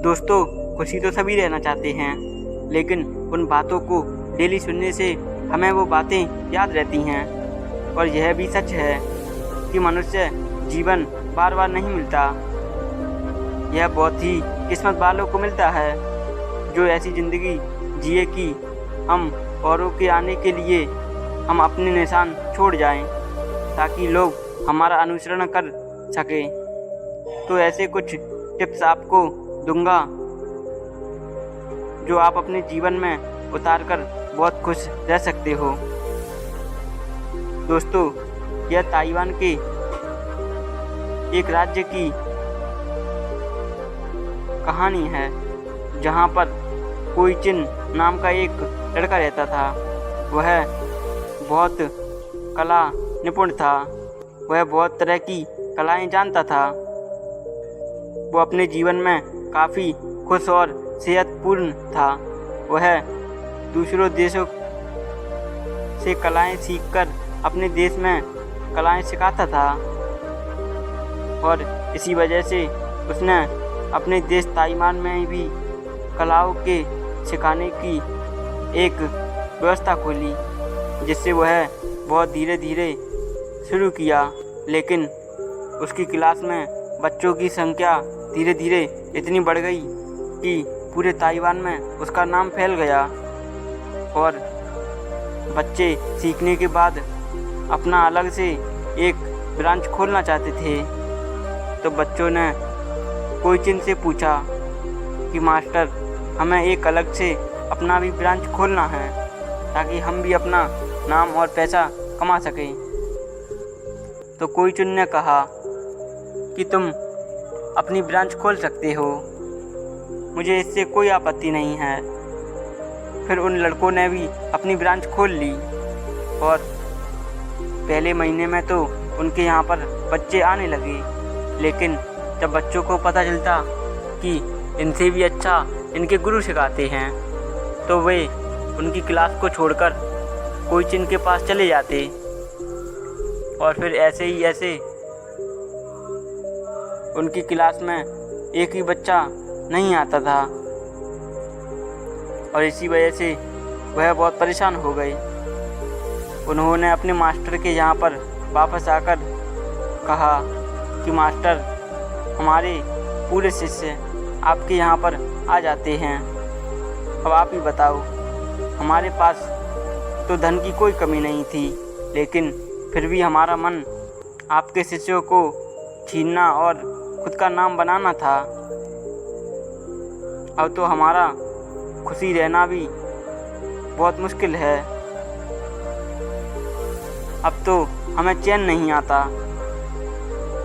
दोस्तों, खुशी तो सभी रहना चाहते हैं, लेकिन उन बातों को डेली सुनने से हमें वो बातें याद रहती हैं। और यह भी सच है कि मनुष्य जीवन बार बार नहीं मिलता। यह बहुत ही किस्मत वालों को मिलता है जो ऐसी ज़िंदगी जिए कि हम औरों के आने के लिए हम अपने निशान छोड़ जाएं, ताकि लोग हमारा अनुसरण कर सकें। तो ऐसे कुछ टिप्स आपको दूंगा जो आप अपने जीवन में उतार कर बहुत खुश रह सकते हो। दोस्तों, यह ताइवान के एक राज्य की कहानी है जहाँ पर कोई चिन नाम का एक लड़का रहता था। वह बहुत कला निपुण था। वह बहुत तरह की कलाएं जानता था। वो अपने जीवन में काफ़ी खुश और सेहतपूर्ण था। वह दूसरों देशों से कलाएं सीखकर अपने देश में कलाएं सिखाता था और इसी वजह से उसने अपने देश ताइवान में भी कलाओं के सिखाने की एक व्यवस्था खोली, जिससे वह बहुत धीरे धीरे शुरू किया। लेकिन उसकी क्लास में बच्चों की संख्या धीरे धीरे इतनी बढ़ गई कि पूरे ताइवान में उसका नाम फैल गया और बच्चे सीखने के बाद अपना अलग से एक ब्रांच खोलना चाहते थे। तो बच्चों ने कोईचिन से पूछा कि मास्टर, हमें एक अलग से अपना भी ब्रांच खोलना है ताकि हम भी अपना नाम और पैसा कमा सकें। तो कोईचिन ने कहा कि तुम अपनी ब्रांच खोल सकते हो, मुझे इससे कोई आपत्ति नहीं है। फिर उन लड़कों ने भी अपनी ब्रांच खोल ली और पहले महीने में तो उनके यहाँ पर बच्चे आने लगे। लेकिन जब बच्चों को पता चलता कि इनसे भी अच्छा इनके गुरु सिखाते हैं, तो वे उनकी क्लास को छोड़कर कोईचिन के पास चले जाते। और फिर ऐसे ही ऐसे उनकी क्लास में एक ही बच्चा नहीं आता था और इसी वजह से वह बहुत परेशान हो गए। उन्होंने अपने मास्टर के यहाँ पर वापस आकर कहा कि मास्टर, हमारे पूरे शिष्य आपके यहाँ पर आ जाते हैं, अब आप ही बताओ। हमारे पास तो धन की कोई कमी नहीं थी, लेकिन फिर भी हमारा मन आपके शिष्यों को छीनना और खुद का नाम बनाना था। अब तो हमारा खुशी रहना भी बहुत मुश्किल है। अब तो हमें चैन नहीं आता।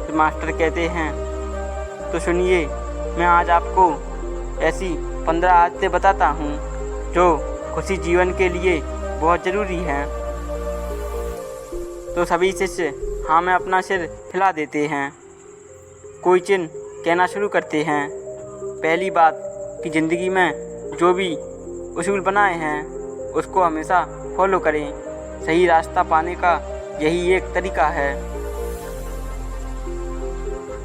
तो मास्टर कहते हैं, तो सुनिए, मैं आज आपको ऐसी 15 आदतें बताता हूँ जो खुशी जीवन के लिए बहुत ज़रूरी हैं। तो सभी शिष्य हाँ में अपना सिर हिला देते हैं। कोईचिन कहना शुरू करते हैं, पहली बात कि ज़िंदगी में जो भी उसूल बनाए हैं उसको हमेशा फॉलो करें। सही रास्ता पाने का यही एक तरीका है।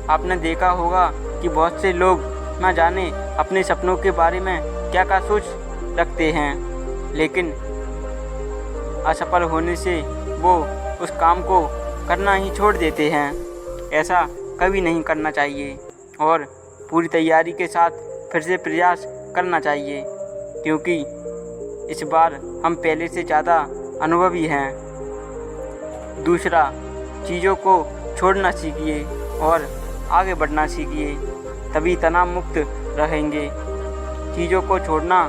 आपने देखा होगा कि बहुत से लोग ना जाने अपने सपनों के बारे में क्या क्या सोच रखते हैं, लेकिन असफल होने से वो उस काम को करना ही छोड़ देते हैं। ऐसा कभी नहीं करना चाहिए और पूरी तैयारी के साथ फिर से प्रयास करना चाहिए, क्योंकि इस बार हम पहले से ज़्यादा अनुभवी हैं। दूसरा, चीज़ों को छोड़ना सीखिए और आगे बढ़ना सीखिए, तभी तनाव मुक्त रहेंगे। चीज़ों को छोड़ना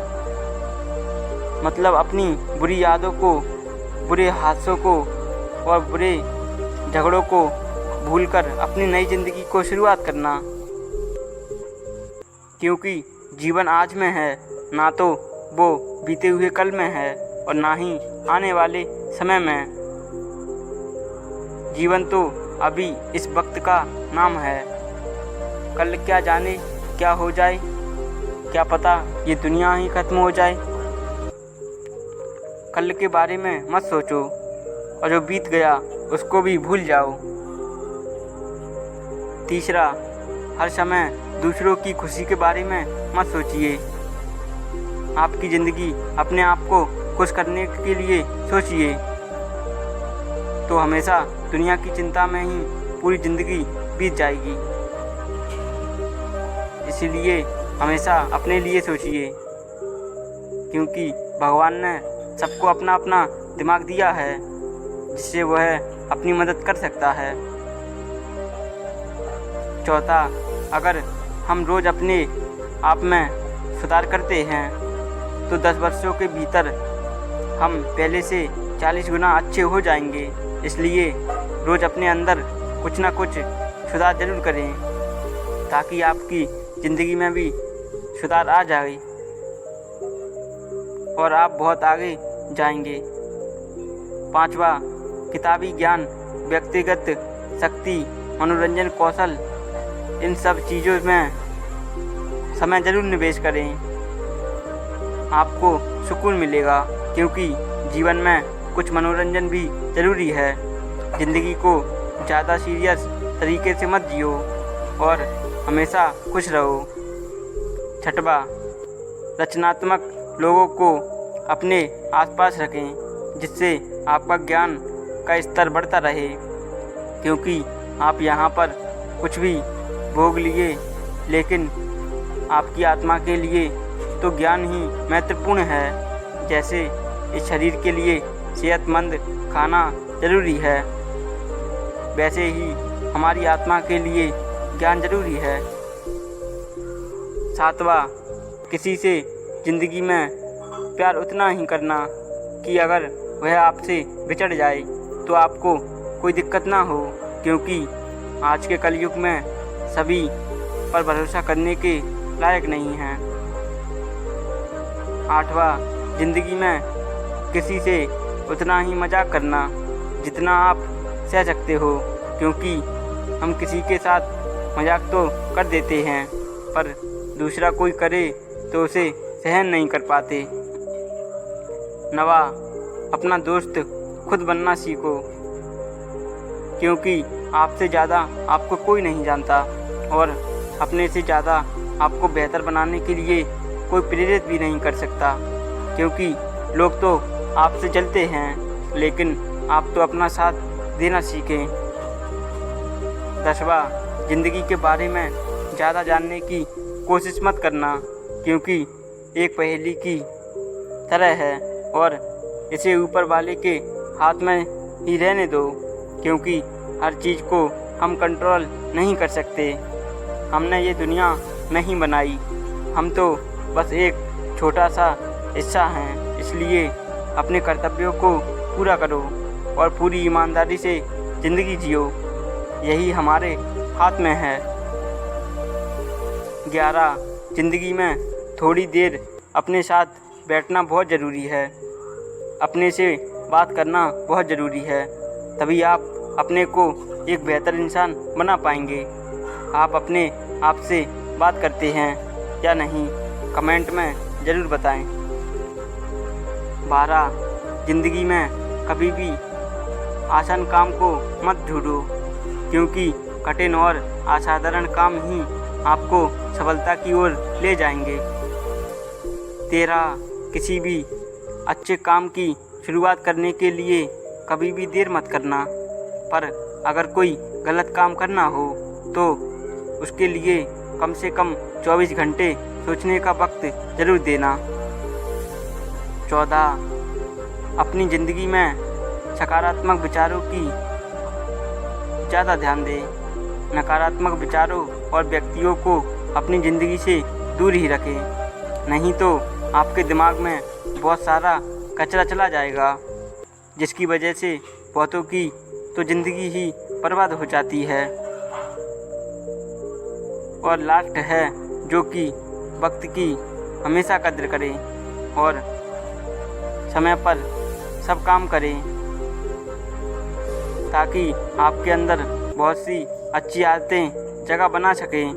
मतलब अपनी बुरी यादों को, बुरे हादसों को और बुरे झगड़ों को भूलकर अपनी नई ज़िंदगी को शुरुआत करना, क्योंकि जीवन आज में है, ना तो वो बीते हुए कल में है और ना ही आने वाले समय में। जीवन तो अभी इस वक्त का नाम है। कल क्या जाने क्या हो जाए, क्या पता ये दुनिया ही ख़त्म हो जाए। कल के बारे में मत सोचो और जो बीत गया उसको भी भूल जाओ। तीसरा, हर समय दूसरों की खुशी के बारे में मत सोचिए। आपकी ज़िंदगी अपने आप को खुश करने के लिए सोचिए, तो हमेशा दुनिया की चिंता में ही पूरी ज़िंदगी बीत जाएगी। इसीलिए हमेशा अपने लिए सोचिए, क्योंकि भगवान ने सबको अपना अपना दिमाग दिया है, जिससे वह अपनी मदद कर सकता है। चौथा, अगर हम रोज़ अपने आप में सुधार करते हैं तो 10 वर्षों के भीतर हम पहले से 40 गुना अच्छे हो जाएंगे। इसलिए रोज़ अपने अंदर कुछ ना कुछ सुधार ज़रूर करें, ताकि आपकी ज़िंदगी में भी सुधार आ जाए और आप बहुत आगे जाएंगे। पांचवा, किताबी ज्ञान, व्यक्तिगत शक्ति, मनोरंजन कौशल, इन सब चीज़ों में समय ज़रूर निवेश करें। आपको सुकून मिलेगा, क्योंकि जीवन में कुछ मनोरंजन भी ज़रूरी है। ज़िंदगी को ज़्यादा सीरियस तरीके से मत जियो और हमेशा खुश रहो। छठवा, रचनात्मक लोगों को अपने आसपास रखें, जिससे आपका ज्ञान का स्तर बढ़ता रहे, क्योंकि आप यहाँ पर कुछ भी भोग लिए, लेकिन आपकी आत्मा के लिए तो ज्ञान ही महत्वपूर्ण है। जैसे इस शरीर के लिए सेहतमंद खाना ज़रूरी है, वैसे ही हमारी आत्मा के लिए ज्ञान ज़रूरी है। सातवां, किसी से ज़िंदगी में प्यार उतना ही करना कि अगर वह आपसे बिछड़ जाए तो आपको कोई दिक्कत ना हो, क्योंकि आज के कलयुग में सभी पर भरोसा करने के लायक नहीं हैं। आठवां, ज़िंदगी में किसी से उतना ही मजाक करना जितना आप सह सकते हो, क्योंकि हम किसी के साथ मजाक तो कर देते हैं, पर दूसरा कोई करे तो उसे सहन नहीं कर पाते। नवा, अपना दोस्त खुद बनना सीखो, क्योंकि आपसे ज़्यादा आपको कोई नहीं जानता और अपने से ज़्यादा आपको बेहतर बनाने के लिए कोई प्रेरित भी नहीं कर सकता, क्योंकि लोग तो आपसे जलते हैं, लेकिन आप तो अपना साथ देना सीखें। 10वां, ज़िंदगी के बारे में ज़्यादा जानने की कोशिश मत करना, क्योंकि एक पहेली की तरह है और इसे ऊपर वाले के हाथ में ही रहने दो, क्योंकि हर चीज़ को हम कंट्रोल नहीं कर सकते। हमने ये दुनिया नहीं बनाई, हम तो बस एक छोटा सा हिस्सा हैं। इसलिए अपने कर्तव्यों को पूरा करो और पूरी ईमानदारी से ज़िंदगी जियो, यही हमारे हाथ में है। 11, ज़िंदगी में थोड़ी देर अपने साथ बैठना बहुत ज़रूरी है, अपने से बात करना बहुत ज़रूरी है, तभी आप अपने को एक बेहतर इंसान बना पाएंगे। आप अपने आप से बात करते हैं या नहीं, कमेंट में ज़रूर बताएं। 12, ज़िंदगी में कभी भी आसान काम को मत ढूंढो, क्योंकि कठिन और असाधारण काम ही आपको सफलता की ओर ले जाएंगे। 13, किसी भी अच्छे काम की शुरुआत करने के लिए कभी भी देर मत करना, पर अगर कोई गलत काम करना हो तो उसके लिए कम से कम 24 घंटे सोचने का वक्त ज़रूर देना। 14, अपनी ज़िंदगी में सकारात्मक विचारों की ज़्यादा ध्यान दें, नकारात्मक विचारों और व्यक्तियों को अपनी ज़िंदगी से दूर ही रखें, नहीं तो आपके दिमाग में बहुत सारा कचरा चला जाएगा, जिसकी वजह से बहुतों की तो ज़िंदगी ही बर्बाद हो जाती है। और लास्ट है जो कि वक्त की हमेशा कद्र करें और समय पर सब काम करें, ताकि आपके अंदर बहुत सी अच्छी आदतें जगह बना सकें।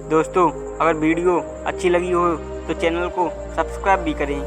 दोस्तों, अगर वीडियो अच्छी लगी हो तो चैनल को सब्सक्राइब भी करें।